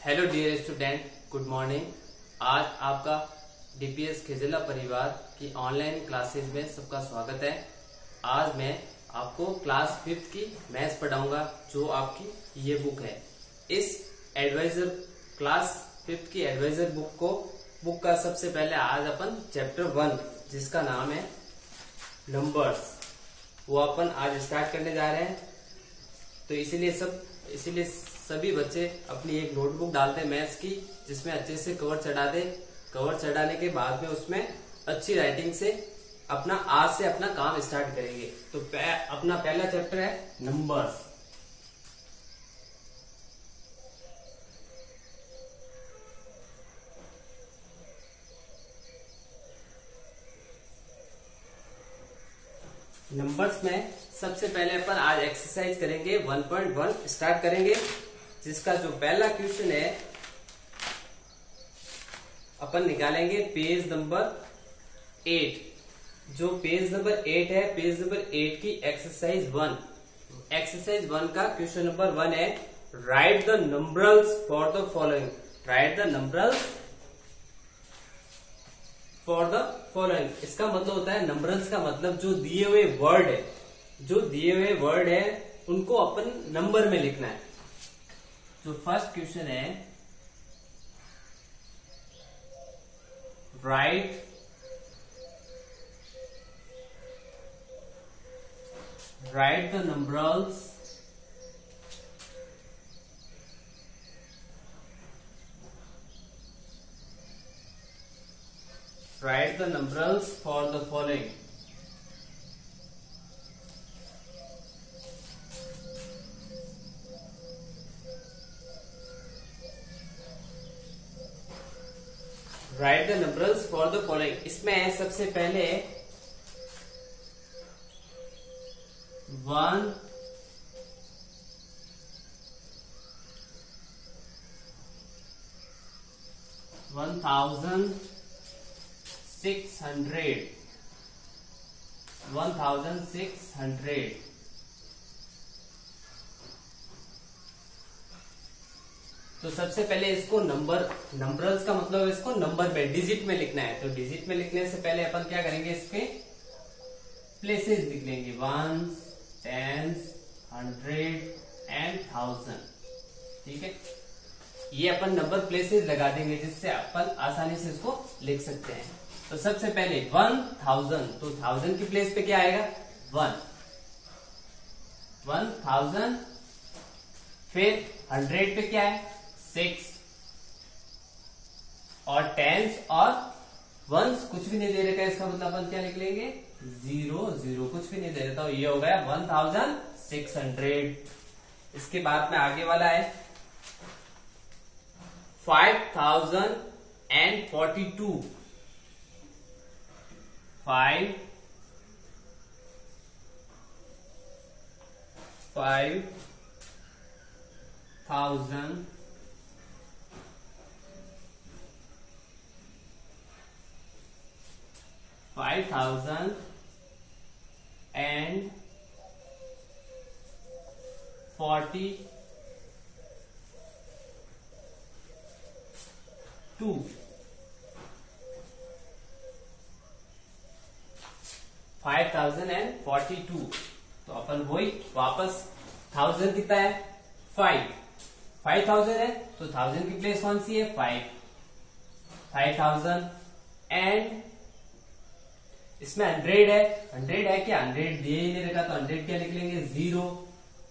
Hello dear student, good morning. आज आपका DPS खिजला परिवार की ऑनलाइन क्लासेज में सबका स्वागत है। आज मैं आपको क्लास 5th की मैथ्स पढ़ाऊंगा, जो आपकी ये बुक है। इस एडवाइजर क्लास 5th की एडवाइजर बुक का सबसे पहले आज अपन चैप्टर 1, जिसका नाम है नंबर्स, वो अपन आज स्टार्ट करने जा रहे हैं। तो इसीलिए सभी बच्चे अपनी एक नोटबुक डालते हैं मैथ्स की, जिसमें अच्छे से कवर चढ़ा दे। कवर चढ़ाने के बाद में उसमें अच्छी राइटिंग से आज से अपना काम स्टार्ट करेंगे। तो अपना पहला चैप्टर है नंबर्स। नंबर्स में सबसे पहले अपन आज एक्सरसाइज करेंगे 1.1 स्टार्ट करेंगे, जिसका जो पहला क्वेश्चन है अपन निकालेंगे पेज नंबर 8। जो पेज नंबर 8 है, पेज नंबर 8 की एक्सरसाइज 1। एक्सरसाइज 1 का क्वेश्चन नंबर 1 है, write the numerals for the following. Write the numerals for the following. इसका मतलब होता है, नंबरल्स का मतलब जो दिए हुए वर्ड है, उनको अपन नंबर में लिखना है। जो फर्स्ट क्वेश्चन है, write the numerals for the following. Write the numerals for the following. इसमें सबसे पहले 1, 1600, 1600। तो सबसे पहले इसको नंबरल्स का मतलब इसको नंबर में, डिजिट में लिखना है। तो डिजिट में लिखने से पहले अपन क्या करेंगे, इसके प्लेसेस लिख लेंगे, 1s, 10s, 100 एंड 1000। ठीक है, ये अपन नंबर प्लेसेस लगा देंगे, जिससे अपन आसानी से इसको लिख सकते हैं। तो सबसे पहले 1000, तो 1000 की प्लेस पे क्या आएगा, 1000। फिर 100 पे क्या है, 6, और 10s और 1s कुछ भी नहीं दे रखा है, इसका मतलब अपन क्या लिख लेंगे, 0 कुछ भी नहीं दे रहा था। ये हो गया 1600। इसके बाद में आगे वाला है 5042। 5042। तो अपन वही वापस 1000 कितना है, 5000 है, तो 1000 की प्लेस कौन सी है, 5000। एंड इसमें 100 है, 100 है क्या, 100 दिए ही नहीं रखा, तो 100 क्या लिख लेंगे, 0।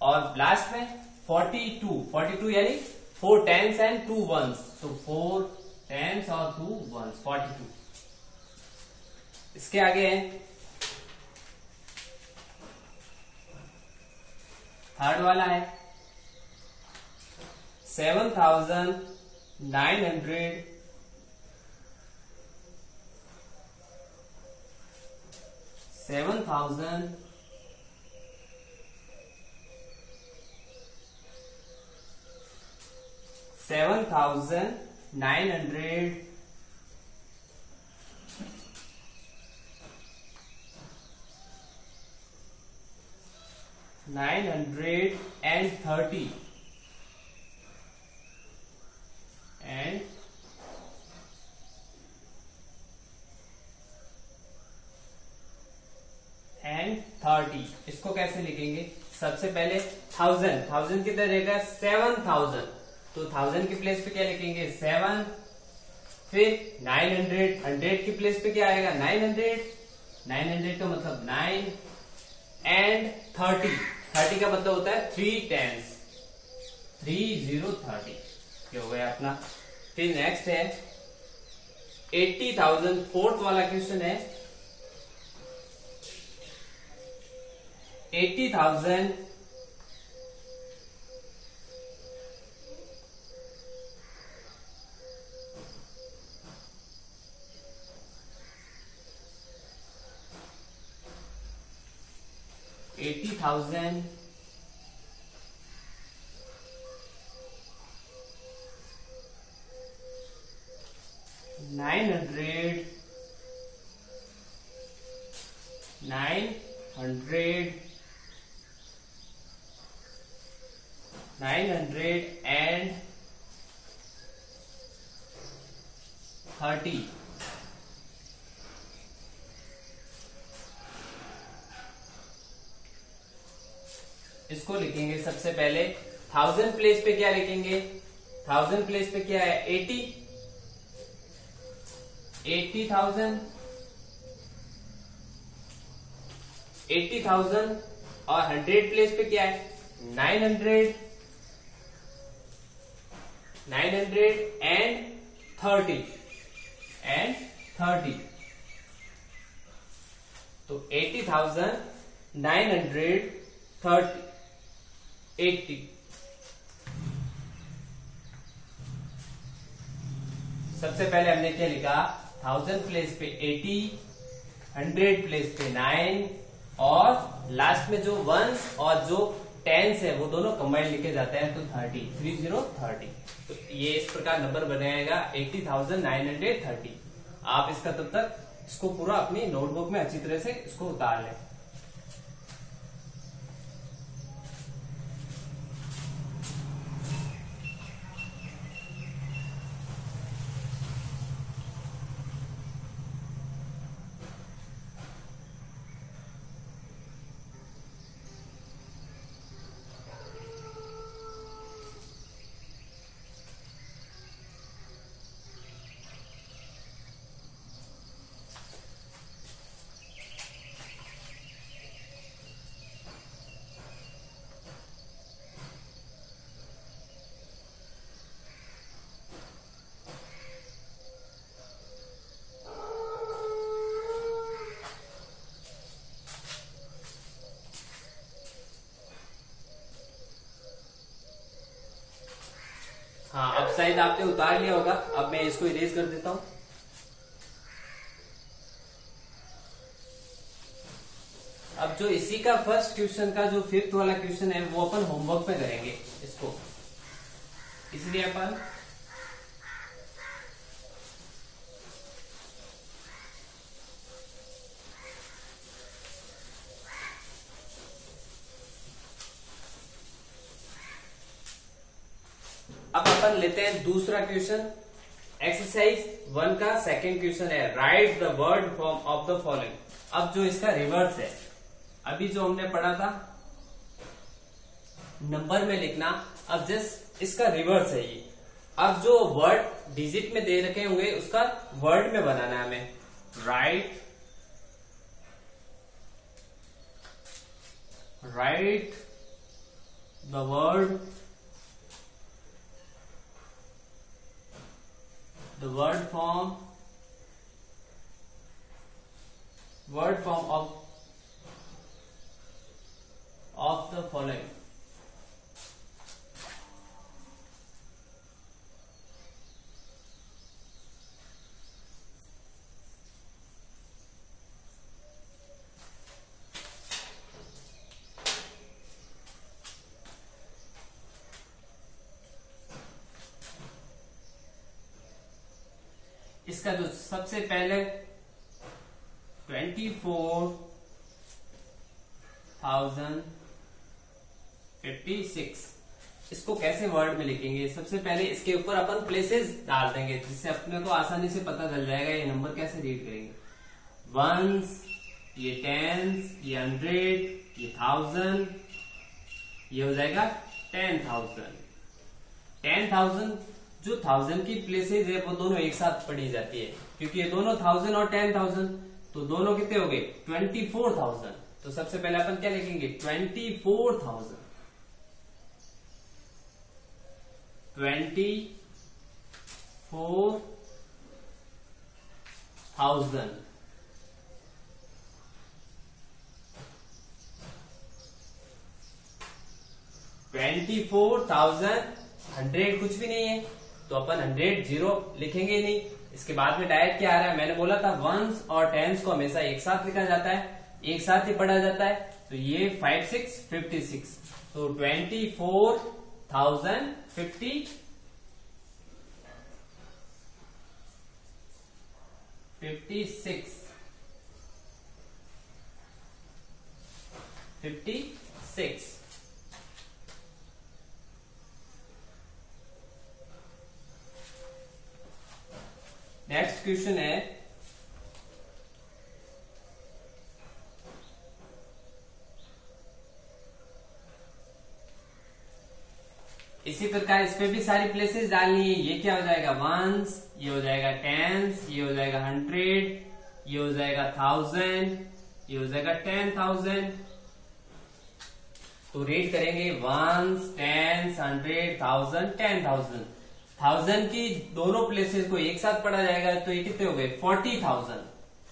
और लास्ट में 42 यानी 4 10s एंड 2 1s, तो 4 10s और 2 1s, 42। इसके आगे है थर्ड वाला है 7900, 7900 930। 30। इसको कैसे लिखेंगे? सबसे पहले 1000 किधर रहेगा? 7000, तो 1000 की प्लेस पे क्या लिखेंगे? 7। फिर 900, 100 की प्लेस पे क्या आएगा? 900, 900 का मतलब 9 एंड 30, 30 का मतलब होता है 3 10, 3030 क्या हो गया अपना। फिर नेक्स्ट है 80,000, फोर्थ वाला क्वेश्चन है 80,000 80,000 900 and 30। इसको लिखेंगे सबसे पहले 1000 प्लेस पे क्या लिखेंगे? 1000 प्लेस पे क्या है? 80,000 और 100 प्लेस पे क्या है? 900 एंड 30 तो 80,000 930 80। सबसे पहले हमने क्या लिखा? 1000 प्लेस पे 80, 100 प्लेस पे 9 और लास्ट में जो वंस और जो टेंस है वो दोनों कंबाइंड लिखे जाते हैं, तो 30 तो ये इस प्रकार नंबर बनाएगा 80,930। आप इसका तब तक इसको पूरा अपनी नोटबुक में अच्छी तरह से इसको उतार लें। हाँ, अब शायद आपने उतार लिया होगा। अब मैं इसको इरेज कर देता हूं। अब जो इसी का फर्स्ट क्वेश्चन का जो 5th वाला क्वेश्चन है वो अपन होमवर्क में करेंगे इसको, इसलिए अपन अब अपन लेते हैं दूसरा क्वेश्चन। एक्सरसाइज 1 का सेकंड क्वेश्चन है, write the word form of the following. अब जो इसका रिवर्स है, अभी जो हमने पढ़ा था नंबर में लिखना, अब जस्ट इसका रिवर्स है ये। अब जो वर्ड डिजिट में दे रखे होंगे उसका वर्ड में बनाना है हमें। Right the word word form of the following। इसका जो सबसे पहले 24,056 इसको कैसे वर्ड में लिखेंगे? सबसे पहले इसके ऊपर अपन प्लेसेस डाल देंगे जिससे अपने को आसानी से पता चल जाएगा ये नंबर कैसे रीड करेंगे। वंस, ये टेंस, ये 100, ये 1000, ये हो जाएगा 10,000। 10,000 जो 1000 की प्लेसेज है वो दोनों एक साथ पढ़ी जाती है, क्योंकि ये दोनों 1000 और 10,000, तो दोनों कितने हो गए 24,000। तो सबसे पहले अपन क्या लिखेंगे 24,000। 24,000 24,000। 100 कुछ भी नहीं है तो अपन 100 जीरो लिखेंगे ही नहीं। इसके बाद में डायरेक्ट क्या आ रहा है, मैंने बोला था वंस और टेंस को हमेशा एक साथ लिखा जाता है, एक साथ ही पढ़ा जाता है। तो ये 5 6 56, तो 24,056 56। नेक्स्ट क्वेश्चन है, इसी प्रकार इस पे भी सारी प्लेसेस डालनी है। ये क्या हो जाएगा वंस, ये हो जाएगा टेंस, ये हो जाएगा 100, ये हो जाएगा 1000, ये हो जाएगा 10,000। तो रीड करेंगे वंस, टेंस, 100, 1000, 10,000। 1000 की दोनों प्लेसेस को एक साथ पढ़ा जाएगा तो ये कितने हो गए 40,000।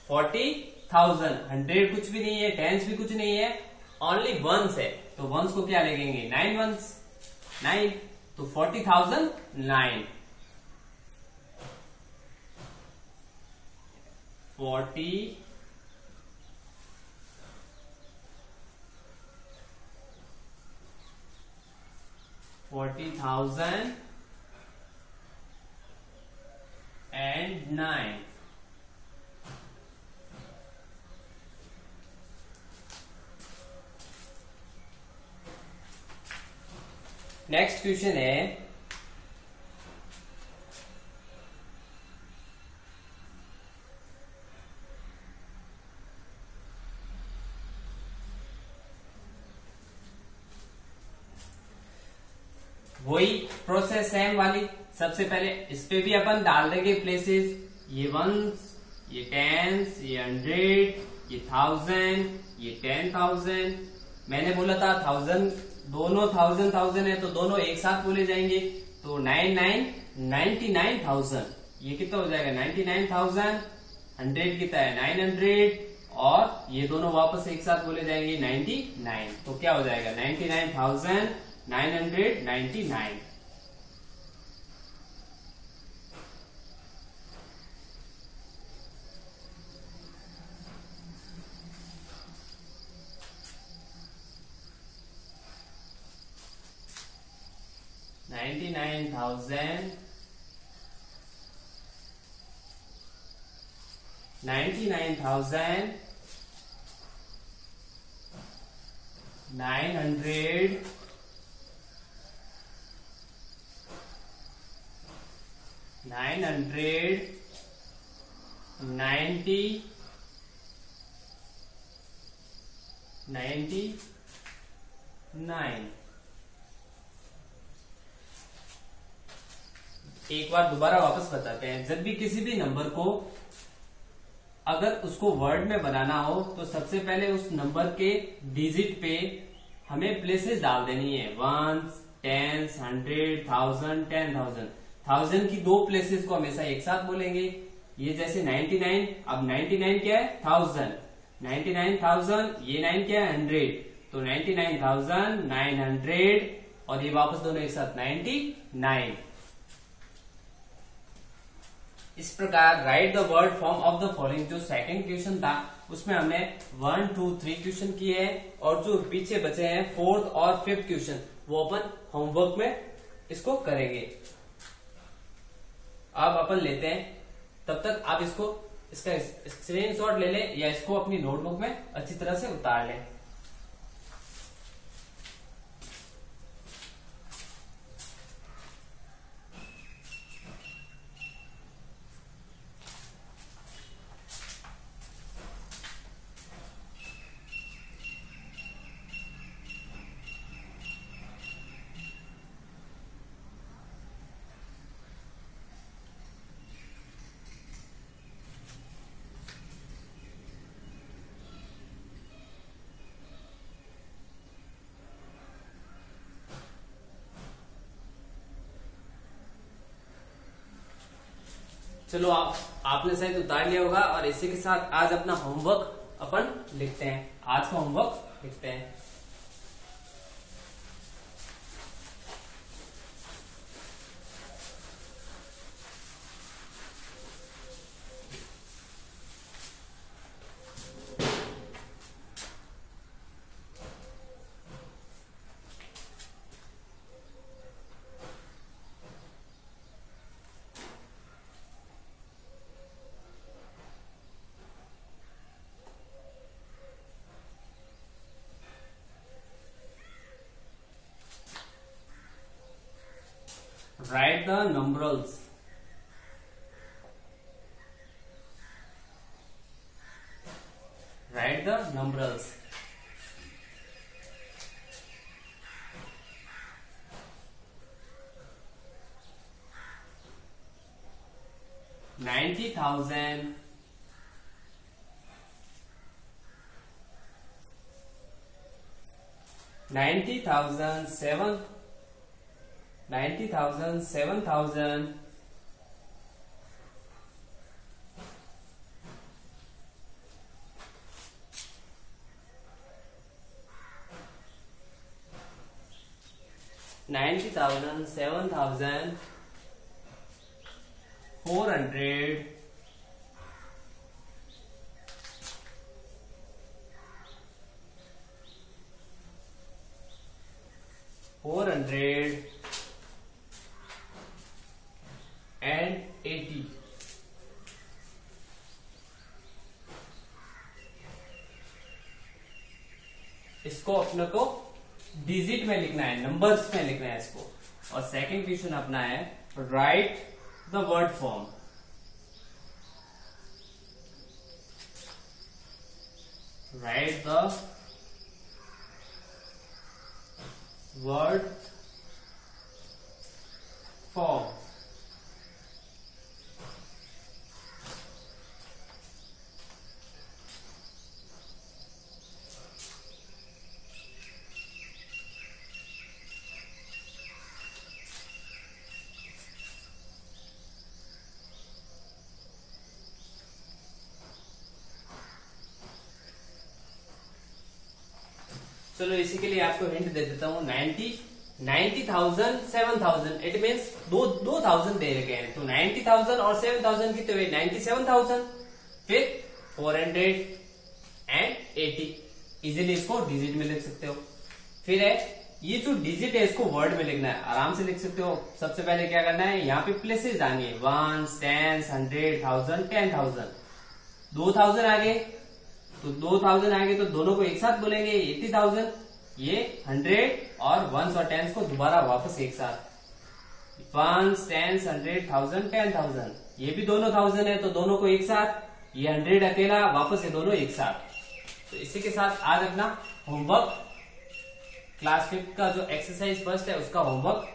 40,000। 100 कुछ भी नहीं है, टेंस भी कुछ नहीं है, ओनली वंस है, तो वंस को क्या लिखेंगे 9 वंस 9, तो 40,000 9। 40,000 and 9। नेक्स्ट क्वेश्चन है, वही प्रोसेस सेम वाली। सबसे पहले इस पे भी अपन डाल देंगे प्लेसेस, ये वंस, ये टेंस, ये 100, ये 1000, ये 10,000। मैंने बोला था 1000 दोनों 1000 है तो दोनों एक साथ बोले जाएंगे, तो 99,000। ये कितना हो जाएगा 99,000। 100 कितना है 900, और ये दोनों वापस एक साथ बोले जाएंगे 99। तो क्या हो जाएगा 99,999। $99,000 $99,999 एक बार दोबारा वापस बताते हैं। जब भी किसी भी नंबर को अगर उसको वर्ड में बनाना हो तो सबसे पहले उस नंबर के डिजिट पे हमें प्लेसेस डाल देनी है, वंस, टेंस, 100, 1000, 10,000। 1000 की दो प्लेसेस को हमेशा एक साथ बोलेंगे। ये जैसे 99, अब 99 क्या है 1000, 99,000, ये 9 क्या है 100, तो 99,900, और ये वापस दोनों एक साथ 99। इस प्रकार right the word form of the following, जो सेकंड क्वेश्चन था उसमें हमने 1 2 3 क्वेश्चन किए हैं, और जो पीछे बचे हैं 4th और 5th क्वेश्चन वो अपन होमवर्क में इसको करेंगे। अब अपन लेते हैं, तब तक आप इसका स्क्रीनशॉट ले लें या इसको अपनी नोटबुक में अच्छी तरह से उतार लें। चलो आपने शायद उतार लिया होगा और इसी के साथ आज अपना होमवर्क अपन लिखते हैं। आज का होमवर्क लिखते हैं। Write the numerals. Write the numerals. $90,000, $90,000, 7,000, $90,000, 7,000, 400, 400 and 80. इसको अपने को डिजिट में लिखना है, नंबर्स में लिखना है इसको। और सेकंड क्वेश्चन अपना है write the word form. Right the word form. चलो इसी के लिए आपको हिंट दे देता हूँ। 90,000, 7,000 इट मीन्स 2,000 दे रखे हैं, तो 90,000 और 7,000 की तो 97,000, फिर 400 एंड 80। इजीली इसको डिजिट में लिख सकते हो। फिर है ये जो डिजिट है इसको वर्ड में लिखना है, आराम से लिख सकते हो। सबसे पहले क्या करना है, यहाँ पे प्लेसेस आनी है, 1, 10, 100, 1000, 10,000। 2,000 आगे तो 2,000 आगे तो दोनों को एक साथ बोलेंगे 80,000। ये 100 और 1s और 10s को दोबारा वापस एक साथ 1, 10, 100, 1000, 10,000। ये भी दोनों 1000 है तो दोनों को एक साथ, ये 100 अकेला, वापस ये दोनों एक साथ। तो इसी के साथ आज अपना होमवर्क क्लास 5 का जो एक्सरसाइज फर्स्ट है उसका होमवर्क,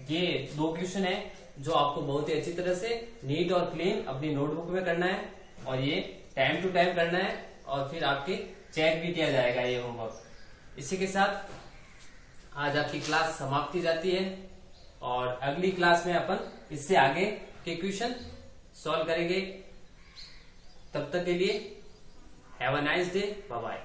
ये 2 क्वेश्चन है जो आपको बहुत ही अच्छी तरह से नीट और क्लीन अपनी नोटबुक में करना है और ये टाइम टू टाइम करना है और फिर आपके चेक भी किया जाएगा ये होमवर्क। इसी के साथ आज आपकी क्लास समाप्त की जाती है और अगली क्लास में अपन इससे आगे के क्वेश्चन सॉल्व करेंगे। तब तक के लिए have a nice day, bye bye.